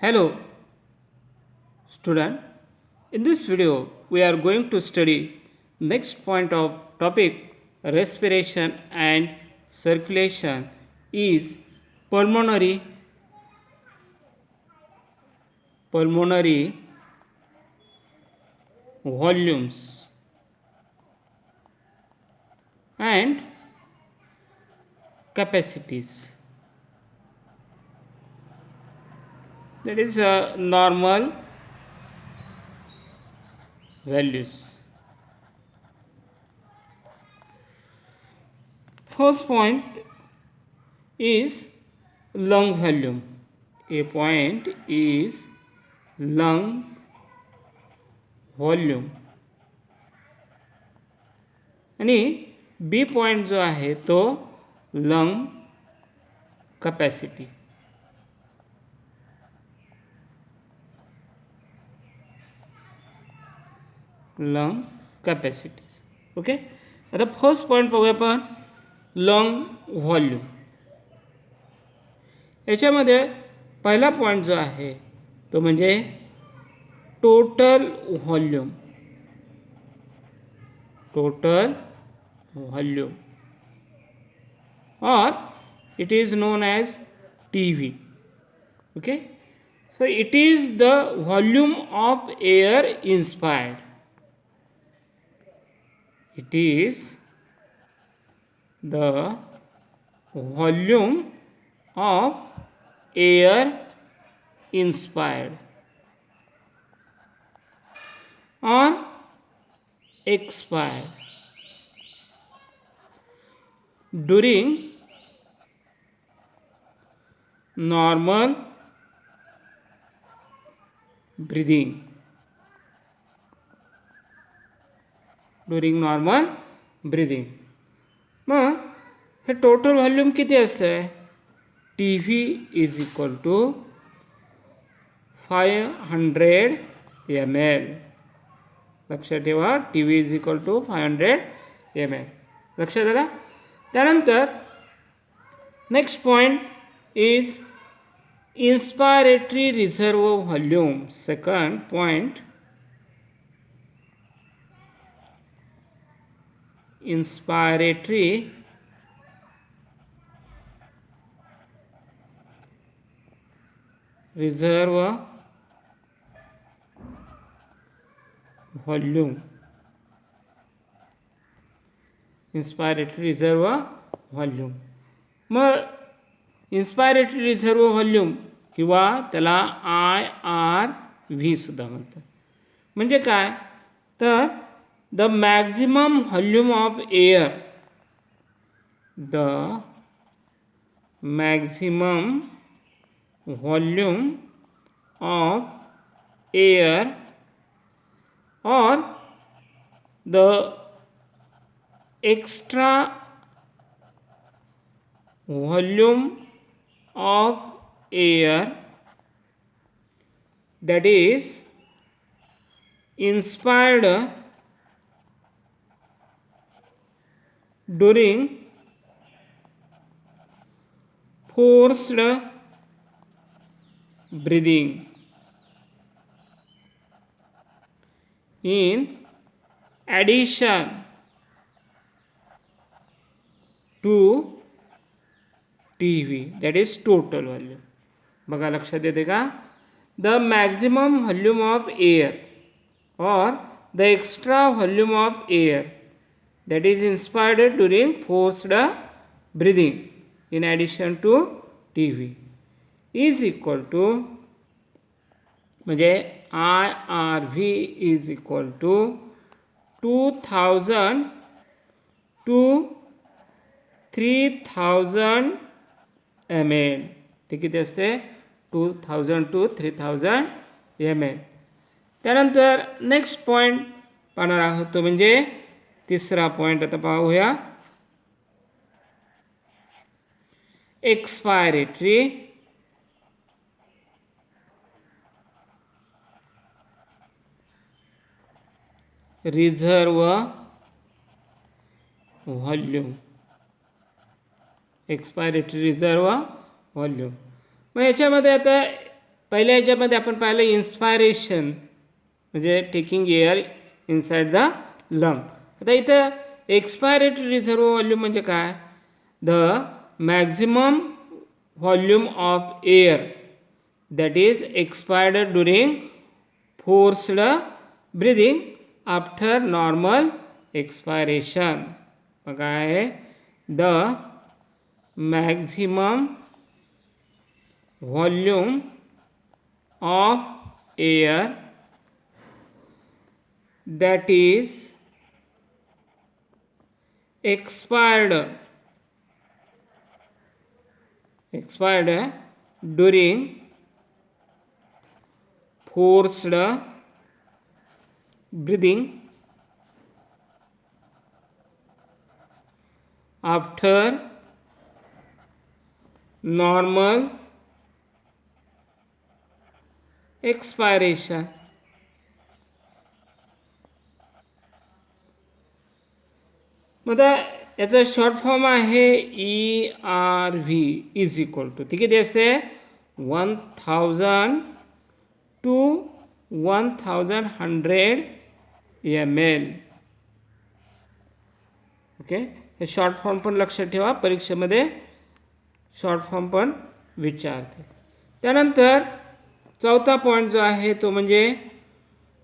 Hello student, in this video we are going to study next point of topic respiration and circulation is pulmonary volumes and capacities. That is normal values. First point is lung volume. A point is lung volume आणि B point जो आहे तो lung capacity. Lung capacities. Okay, आता first point पाहूया आपण lung volume. याच्यामध्ये पहिला point जो आहे तो म्हणजे total volume. Total volume or it is known as TV. Okay, so it is the volume of air inspired. It is the volume of air inspired or expired during normal breathing. During normal breathing. Mug hey total volume किती असतं? TV is equal to 500 ml. लक्षात ठेवा, TV is equal to 500 ml. लक्षात आलं? त्यानंतर next point is inspiratory reserve volume. Second point, inspiratory reserve volume. Inspiratory reserve volume. मग inspiratory reserve volume किंवा त्याला IRV सुद्धा म्हणतात. म्हणजे काय तर the maximum volume of air. The maximum volume of air और the extra volume of air that is inspired during forced breathing in addition to TV, that is total volume. बघा लक्षात येते का? The maximum volume of air और the extra volume of air that is inspired during forced breathing in addition to TV is equal to, म्हणजे IRV is equal to 2000 to 3000 ml. ते किती असते? 2000 to 3000 ml. त्यानंतर next point पाहणार आहोत तो म्हणजे तिसरा पॉईंट. आता पाहूया expiratory reserve volume. Expiratory reserve volume. मग याच्यामध्ये आता पहिल्या ह्याच्यामध्ये आपण पाहिलं इन्स्पायरेशन म्हणजे taking air inside the lung. आता इथं एक्सपायरेटरी रिझर्व व्हॉल्यूम म्हणजे काय? The maximum volume of air that is expired during forced breathing after normal expiration. मग आहे the maximum volume of air that is expired during forced breathing after normal expiration. मग याचा short form आहे ERV is equal to ती किती असते 1000 to 1100 ml. Okay, हे short form पण लक्षात ठेवा, परीक्षेमध्ये शॉर्ट फॉर्म पण विचारते. त्यानंतर चौथा पॉईंट जो आहे तो म्हणजे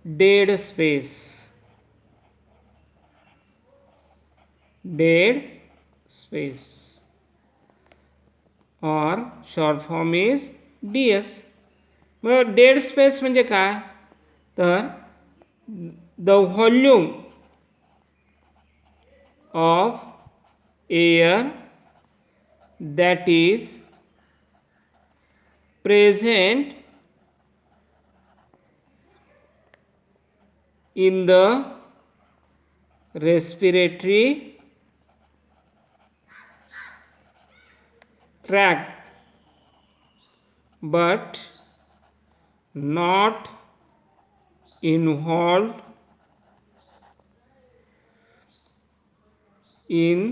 डेड स्पेस. डेड स्पेस और short form is DS. Mug dead space म्हणजे काय? तर the volume of air that is present in the respiratory tract but not involved in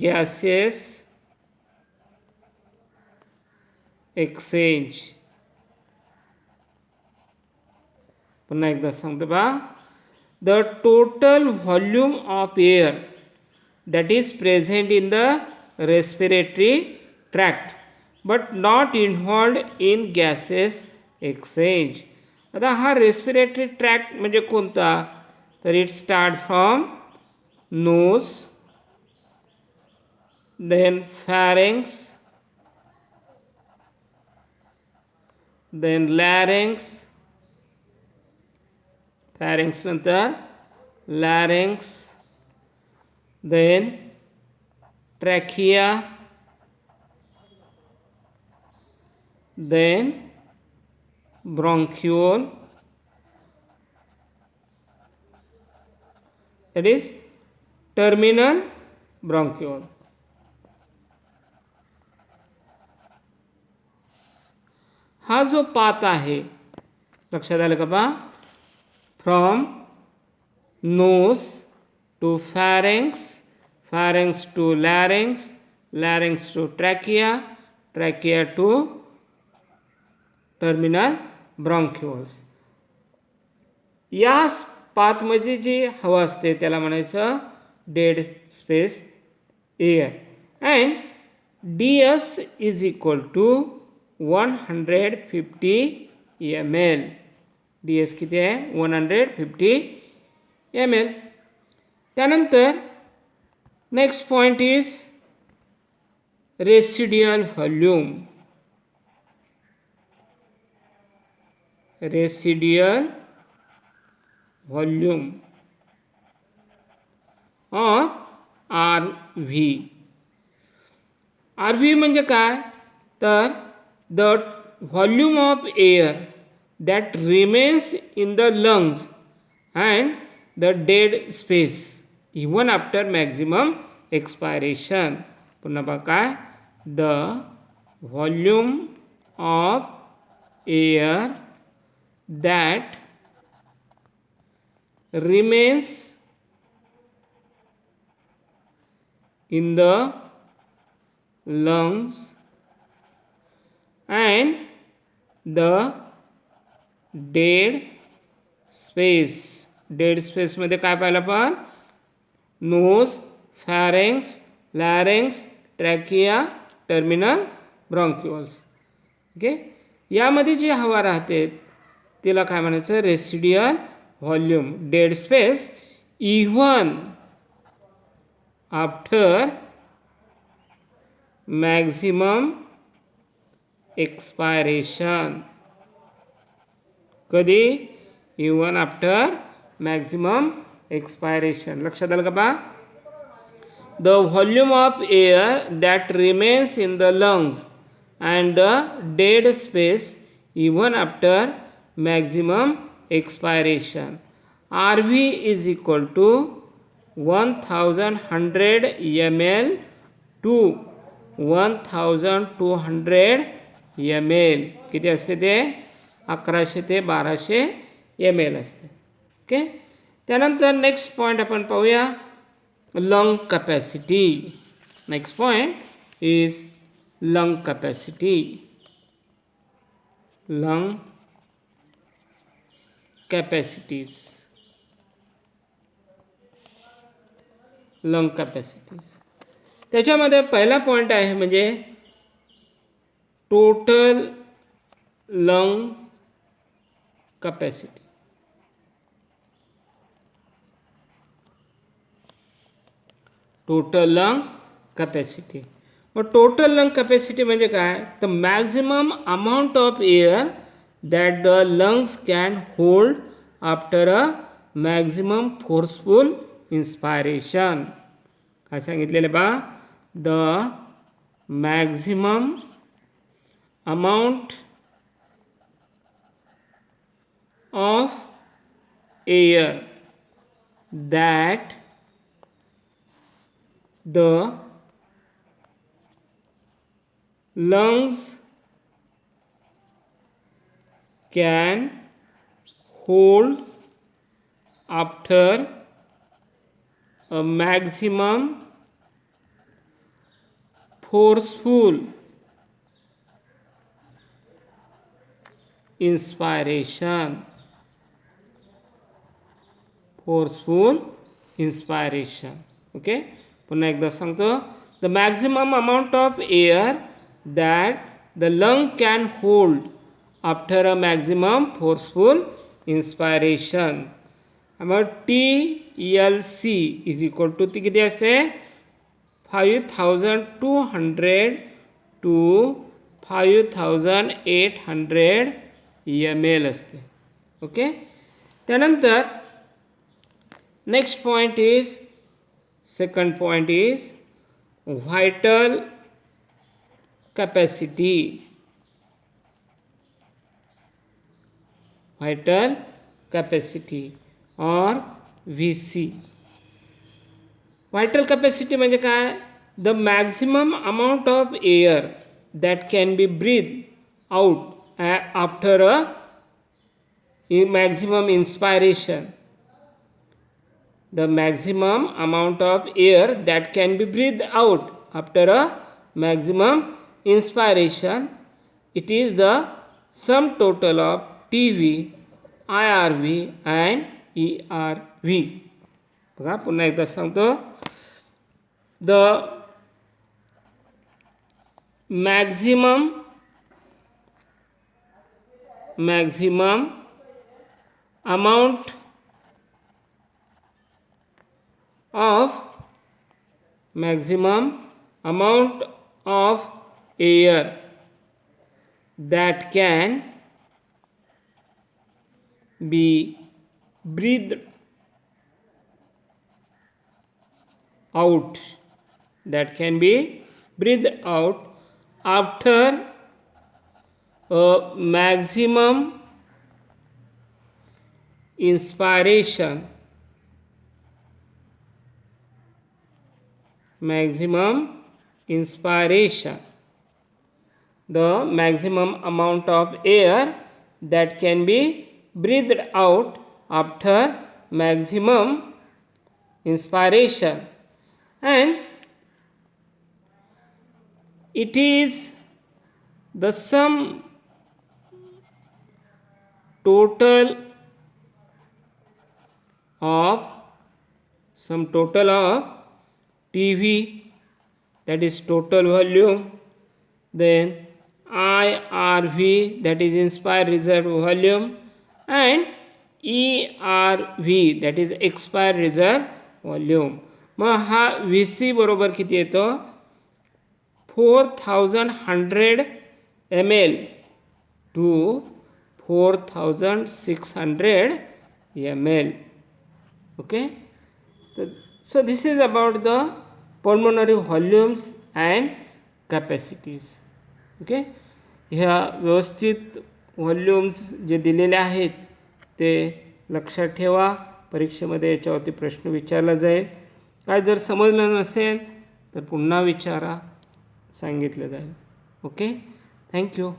gaseous exchange. पुन्हा एकदा सांगतो बा, the total volume of air that is present in the respiratory tract but not involved in gases exchange. आता हा respiratory tract म्हणजे कोणता? तर it start from nose, then pharynx, then larynx, pharynx नंतर larynx, then trachea, then bronchiole, that is terminal bronchiole. हा जो path आहे लक्षात आलं का बा? From nose to pharynx, pharynx to larynx, larynx to trachea, trachea to terminal bronchioles. या पाथमध्ये जी हवा असते त्याला म्हणायचं dead space air. And DS is equal to 150 ml. DS किती आहे? 150 ml. त्यानंतर next point is residual volume. Residual volume और RV. RV म्हणजे काय? तर the volume of air that remains in the lungs and the dead space even after maximum expiration. पुन्हा बघा काय? The volume of air that remains in the lungs and the dead space. Dead स्पेसमध्ये काय पाहिलं आपण? Nose, pharynx, larynx, trachea, terminal bronchioles. Okay, यामध्ये जी हवा राहते तिला काय म्हणायचं? Residual volume. Dead space even after maximum expiration. कधी? Even after maximum expiration. लक्षात आलं का बा? The volume of air that remains in the lungs and the dead space even after maximum expiration. RV is equal to 1100 ml to 1200 ml. किती असते ते? 1100 ते 1200 ml असते. ओके, त्यानंतर नेक्स्ट पॉईंट आपण पाहूया, lung capacity. Next point is lung capacity. Lung capacities. Lung capacities त्याच्यामध्ये पहिला पॉईंट आहे म्हणजे total lung capacity. Total lung capacity. मग टोटल लंग कॅपॅसिटी म्हणजे काय? The maximum amount of air that the lungs can hold after a maximum forceful inspiration. काय सांगितलेलं बा? The maximum amount of air that the lungs can hold after a maximum forceful inspiration. Forceful inspiration. Okay, पुन्हा एकदा सांगतो, the maximum amount of air that the lung can hold after a maximum forceful inspiration. मग TLC is equal to ती किती असते? 5200 to 5800 ml असते. Okay, त्यानंतर next point is, second point is vital capacity. Vital capacity or VC. Vital capacity म्हणजे काय? The maximum amount of air that can be breathed out after a maximum inspiration. The maximum amount of air that can be breathed out after a maximum inspiration. It is the sum total of TV, IRV and ERV. बघा पुन्हा एकदा सांगतो, the maximum amount of air that can be breathed out after a maximum inspiration. The maximum amount of air that can be breathed out after maximum inspiration, and it is the sum total of TV, that is total volume, then IRV, that is inspired reserved volume, and ERV, that is expired reserved volume. मग हा VC बरोबर किती येतो 4100 ml to 4600 ml. Okay, so this is about the pulmonary volumes and capacities. Okay, ह्या व्यवस्थित volumes जे दिलेले आहेत ते लक्षात ठेवा. परीक्षेमध्ये याच्यावरती प्रश्न विचारला जाईल. काय जर समजलं नसेल तर पुन्हा विचारा, सांगितलं जाईल. Okay, thank you.